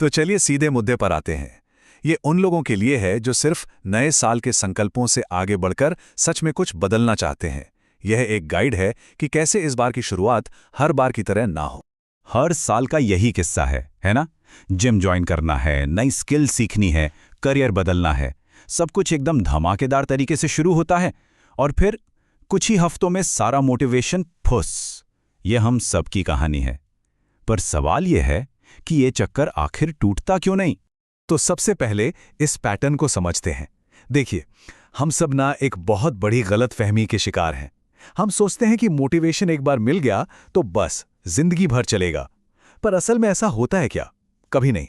तो चलिए सीधे मुद्दे पर आते हैं। ये उन लोगों के लिए है जो सिर्फ नए साल के संकल्पों से आगे बढ़कर सच में कुछ बदलना चाहते हैं। यह एक गाइड है कि कैसे इस बार की शुरुआत हर बार की तरह ना हो। हर साल का यही किस्सा है ना? जिम ज्वाइन करना है, नई स्किल सीखनी है, करियर बदलना है। सब कुछ एकदम धमाकेदार तरीके से शुरू होता है और फिर कुछ ही हफ्तों में सारा मोटिवेशन फुस। ये हम सबकी कहानी है। पर सवाल यह है कि ये चक्कर आखिर टूटता क्यों नहीं? तो सबसे पहले इस पैटर्न को समझते हैं। देखिए, हम सब ना एक बहुत बड़ी गलतफहमी के शिकार हैं। हम सोचते हैं कि मोटिवेशन एक बार मिल गया तो बस जिंदगी भर चलेगा। पर असल में ऐसा होता है क्या? कभी नहीं।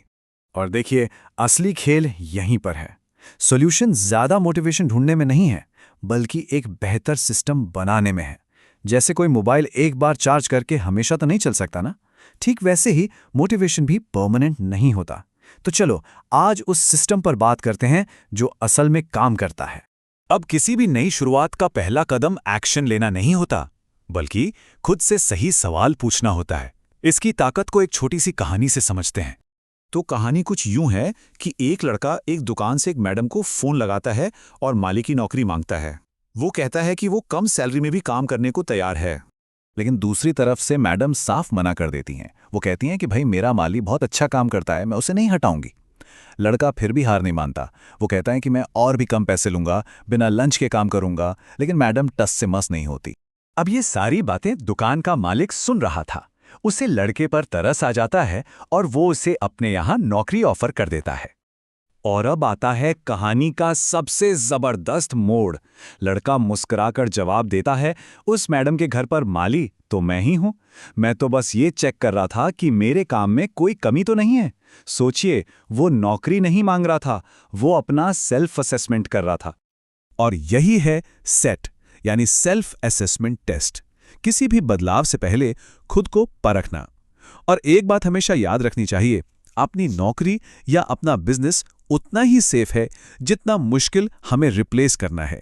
और देखिए, असली खेल यहीं पर है। सॉल्यूशन ज्यादा मोटिवेशन ढूंढने में नहीं है, बल्कि एक बेहतर सिस्टम बनाने में है। जैसे कोई मोबाइल एक बार चार्ज करके हमेशा तो नहीं चल सकता ना, ठीक वैसे ही मोटिवेशन भी परमानेंट नहीं होता। तो चलो आज उस सिस्टम पर बात करते हैं जो असल में काम करता है। अब किसी भी नई शुरुआत का पहला कदम एक्शन लेना नहीं होता, बल्कि खुद से सही सवाल पूछना होता है। इसकी ताकत को एक छोटी सी कहानी से समझते हैं। तो कहानी कुछ यूं है कि एक लड़का एक दुकान से एक मैडम को फोन लगाता है और माली की नौकरी मांगता है। वो कहता है कि वो कम सैलरी में भी काम करने को तैयार है। लेकिन दूसरी तरफ से मैडम साफ मना कर देती हैं। वो कहती हैं कि भाई मेरा माली बहुत अच्छा काम करता है, मैं उसे नहीं हटाऊंगी। लड़का फिर भी हार नहीं मानता। वो कहता है कि मैं और भी कम पैसे लूंगा, बिना लंच के काम करूंगा। लेकिन मैडम टस से मस नहीं होती। अब ये सारी बातें दुकान का मालिक सुन रहा था। उसे लड़के पर तरस आ जाता है और वो उसे अपने यहां नौकरी ऑफर कर देता है। और अब आता है कहानी का सबसे जबरदस्त मोड़। लड़का मुस्कुराकर जवाब देता है, उस मैडम के घर पर माली तो मैं ही हूं। मैं तो बस ये चेक कर रहा था कि मेरे काम में कोई कमी तो नहीं है। सोचिए, वो नौकरी नहीं मांग रहा था, वो अपना सेल्फ असेसमेंट कर रहा था। और यही है सेट, यानी सेल्फ असेसमेंट टेस्ट। किसी भी बदलाव से पहले खुद को परखना। और एक बात हमेशा याद रखनी चाहिए, अपनी नौकरी या अपना बिजनेस उतना ही सेफ है जितना मुश्किल हमें रिप्लेस करना है।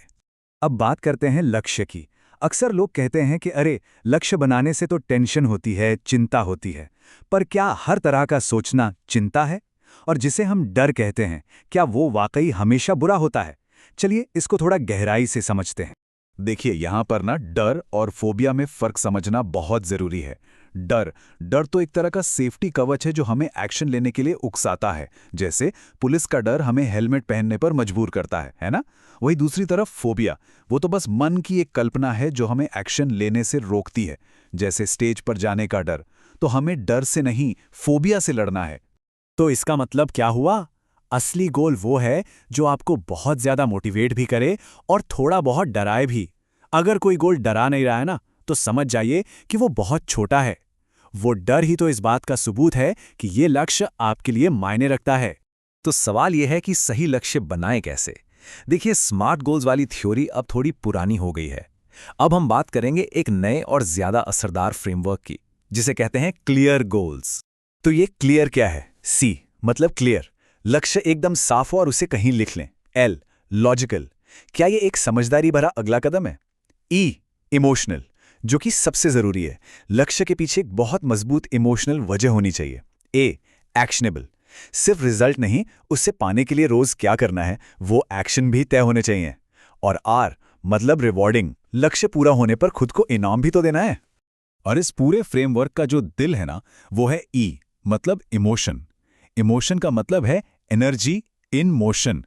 अब बात करते हैं लक्ष्य की। अक्सर लोग कहते हैं कि अरे, लक्ष्य बनाने से तो टेंशन होती है, चिंता होती है। पर क्या हर तरह का सोचना चिंता है? और जिसे हम डर कहते हैं, क्या वो वाकई हमेशा बुरा होता है? चलिए इसको थोड़ा गहराई से समझते हैं। देखिए, यहां पर ना डर और फोबिया में फर्क समझना बहुत जरूरी है। डर तो एक तरह का सेफ्टी कवच है जो हमें एक्शन लेने के लिए उकसाता है। जैसे पुलिस का डर हमें हेलमेट पहनने पर मजबूर करता है ना? वही दूसरी तरफ फोबिया, वो तो बस मन की एक कल्पना है जो हमें एक्शन लेने से रोकती है। जैसे स्टेज पर जाने का डर, तो हमें डर से नहीं, फोबिया से लड़ना है। तो इसका मतलब क्या हुआ? असली गोल वो है जो आपको बहुत ज्यादा मोटिवेट भी करे और थोड़ा बहुत डराए भी। अगर कोई गोल डरा नहीं रहा है ना, तो समझ जाइए कि वो बहुत छोटा है। वो डर ही तो इस बात का सबूत है कि ये लक्ष्य आपके लिए मायने रखता है। तो सवाल यह है कि सही लक्ष्य बनाएं कैसे? देखिए, स्मार्ट गोल्स वाली थ्योरी अब थोड़ी पुरानी हो गई है। अब हम बात करेंगे एक नए और ज्यादा असरदार फ्रेमवर्क की, जिसे कहते हैं क्लियर गोल्स। तो ये क्लियर क्या है? सी मतलब क्लियर, लक्ष्य एकदम साफ हो और उसे कहीं लिख लें। एल लॉजिकल, क्या ये एक समझदारी भरा अगला कदम है? ई इमोशनल, जो कि सबसे जरूरी है, लक्ष्य के पीछे एक बहुत मजबूत इमोशनल वजह होनी चाहिए। ए एक्शनेबल, सिर्फ रिजल्ट नहीं, उससे पाने के लिए रोज क्या करना है वो एक्शन भी तय होने चाहिए। और आर मतलब रिवॉर्डिंग, लक्ष्य पूरा होने पर खुद को इनाम भी तो देना है। और इस पूरे फ्रेमवर्क का जो दिल है ना, वो है ई मतलब इमोशन। इमोशन का मतलब है एनर्जी इन मोशन।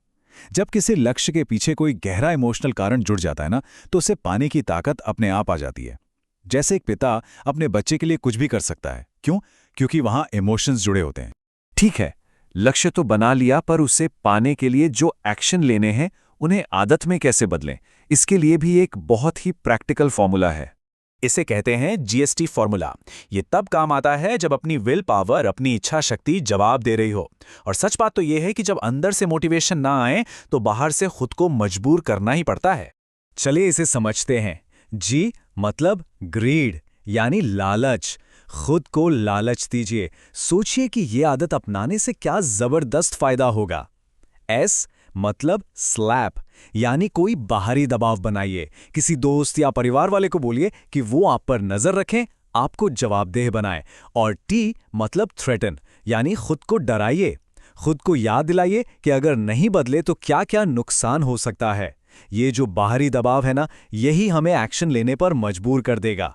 जब किसी लक्ष्य के पीछे कोई गहरा इमोशनल कारण जुड़ जाता है ना, तो उसे पाने की ताकत अपने आप आ जाती है। जैसे एक पिता अपने बच्चे के लिए कुछ भी कर सकता है। क्यों? क्योंकि वहां इमोशंस जुड़े होते हैं। ठीक है, लक्ष्य तो बना लिया, पर उसे पाने के लिए जो एक्शन लेने हैं उन्हें आदत में कैसे बदलें, इसके लिए भी एक बहुत ही प्रैक्टिकल फॉर्मूला है। इसे कहते हैं जीएसटी फॉर्मूला। ये तब काम आता है जब अपनी विल पावर, अपनी इच्छा शक्ति जवाब दे रही हो। और सच बात तो यह है कि जब अंदर से मोटिवेशन ना आए तो बाहर से खुद को मजबूर करना ही पड़ता है। चलिए इसे समझते हैं। जी मतलब ग्रीड, यानी लालच। खुद को लालच दीजिए। सोचिए कि यह आदत अपनाने से क्या जबरदस्त फायदा होगा। एस मतलब स्लैप, यानी कोई बाहरी दबाव बनाइए। किसी दोस्त या परिवार वाले को बोलिए कि वो आप पर नजर रखें, आपको जवाबदेह बनाए। और टी मतलब थ्रेटन, यानी खुद को डराइए, खुद को याद दिलाइए कि अगर नहीं बदले तो क्या क्या नुकसान हो सकता है। ये जो बाहरी दबाव है ना, यही हमें एक्शन लेने पर मजबूर कर देगा।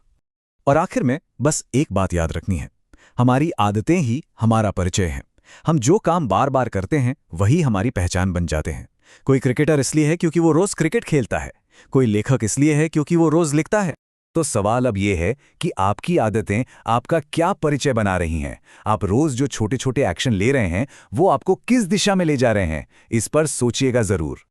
और आखिर में बस एक बात याद रखनी है, हमारी आदतें ही हमारा परिचय हैं। हम जो काम बार बार करते हैं वही हमारी पहचान बन जाते हैं। कोई क्रिकेटर इसलिए है क्योंकि वो रोज क्रिकेट खेलता है, कोई लेखक इसलिए है क्योंकि वो रोज लिखता है। तो सवाल अब ये है कि आपकी आदतें आपका क्या परिचय बना रही हैं? आप रोज जो छोटे छोटे एक्शन ले रहे हैं वो आपको किस दिशा में ले जा रहे हैं? इस पर सोचिएगा जरूर।